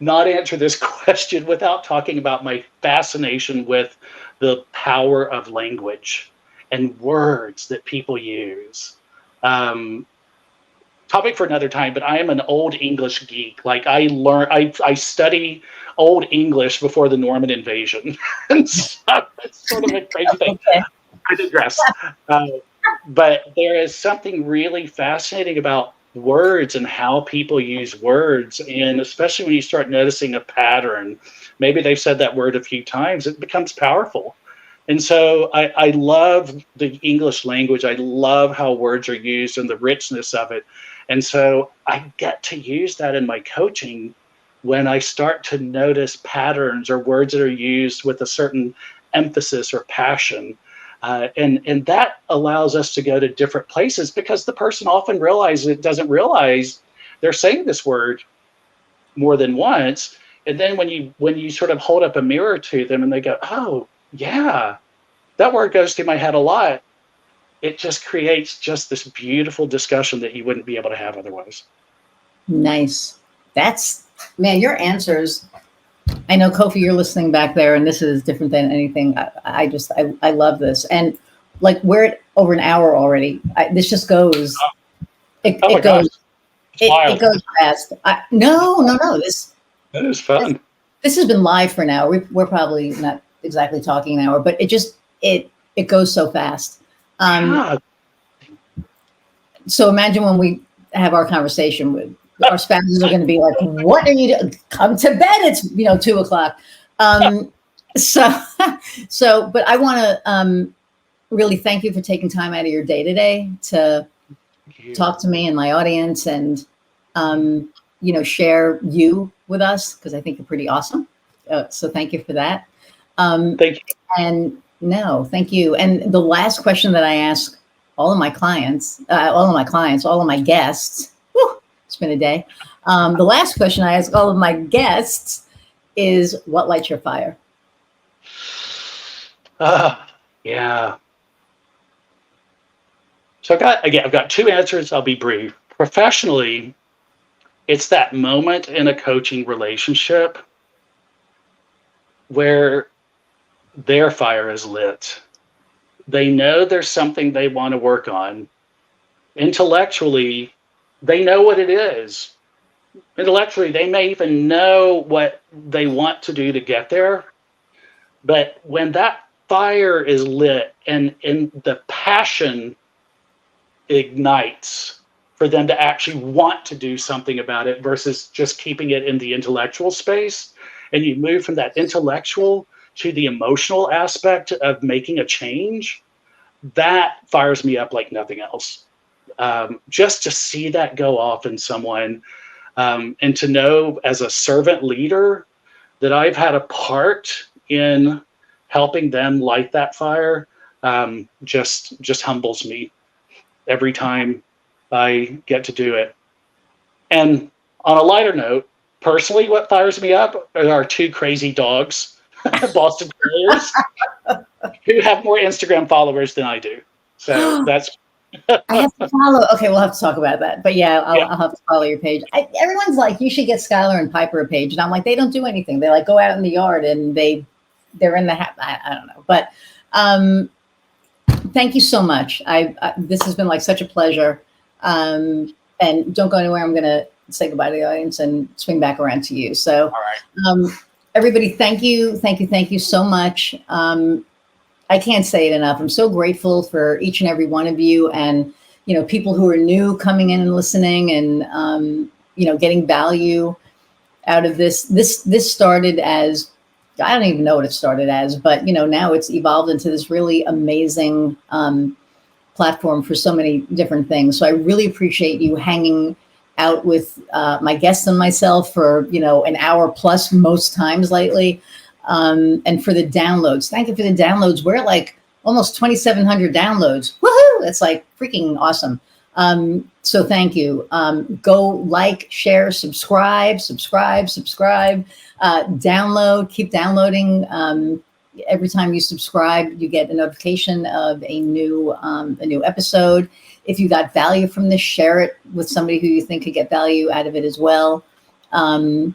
not answer this question without talking about my fascination with the power of language and words that people use. Um, Topic for another time, but I am an old English geek. Like I study old English before the Norman invasion. And so it's sort of a crazy thing. Okay. I digress. Uh, but there is something really fascinating about words and how people use words. And especially when you start noticing a pattern, maybe they've said that word a few times, it becomes powerful. And so I love the English language. I love how words are used and the richness of it. And so I get to use that in my coaching when I start to notice patterns or words that are used with a certain emphasis or passion. And that allows us to go to different places because the person often doesn't realize they're saying this word more than once. And then when you sort of hold up a mirror to them and they go, oh yeah, that word goes through my head a lot. It just creates just this beautiful discussion that you wouldn't be able to have otherwise. Nice. That's, man, your answers. I know, Kofi, you're listening back there, and this is different than anything. I love this. And like, we're at over an hour already. This just goes, it goes, it goes fast. No. That is fun. This has been live for an hour. We're probably not exactly talking an hour, but it goes so fast. So imagine when we have our conversation with our spouses are going to be like, what are you doing? Come to bed. It's 2:00. But I want to really thank you for taking time out of your day today to talk to me and my audience and, share you with us, because I think you're pretty awesome. So thank you for that. Thank you. And no, thank you. And the last question that I ask all of my guests, it's been a day. The last question I ask all of my guests is, what lights your fire? Yeah. So I've got two answers. I'll be brief. Professionally, it's that moment in a coaching relationship where their fire is lit. They know there's something they want to work on. Intellectually, they know what it is. Intellectually, they may even know what they want to do to get there. But when that fire is lit and the passion ignites for them to actually want to do something about it versus just keeping it in the intellectual space, and you move from that intellectual to the emotional aspect of making a change, that fires me up like nothing else. Just to see that go off in someone, and to know as a servant leader that I've had a part in helping them light that fire, just humbles me every time I get to do it. And on a lighter note, personally, what fires me up are our two crazy dogs, Boston Terriers, who have more Instagram followers than I do. So that's. I have to follow. Okay, we'll have to talk about that. But yeah, I'll have to follow your page. Everyone's like, you should get Skylar and Piper a page, and I'm like, they don't do anything. They like go out in the yard and they're in the I don't know. But thank you so much. This has been like such a pleasure. And don't go anywhere. I'm gonna say goodbye to the audience and swing back around to you. So, all right. Everybody, thank you so much. I can't say it enough. I'm so grateful for each and every one of you, and people who are new coming in and listening, and getting value out of this. This started as, I don't even know what it started as, but now it's evolved into this really amazing platform for so many different things. So I really appreciate you hanging out with my guests and myself for an hour plus most times lately, and for the downloads. Thank you for the downloads. We're like almost 2,700 downloads. Woohoo! That's like freaking awesome. So thank you. Go like, share, subscribe, download, keep downloading. Every time you subscribe, you get a notification of a new episode. If you got value from this, share it with somebody who you think could get value out of it as well. And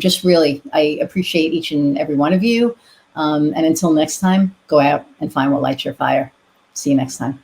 just really, I appreciate each and every one of you. And until next time, go out and find what lights your fire. See you next time.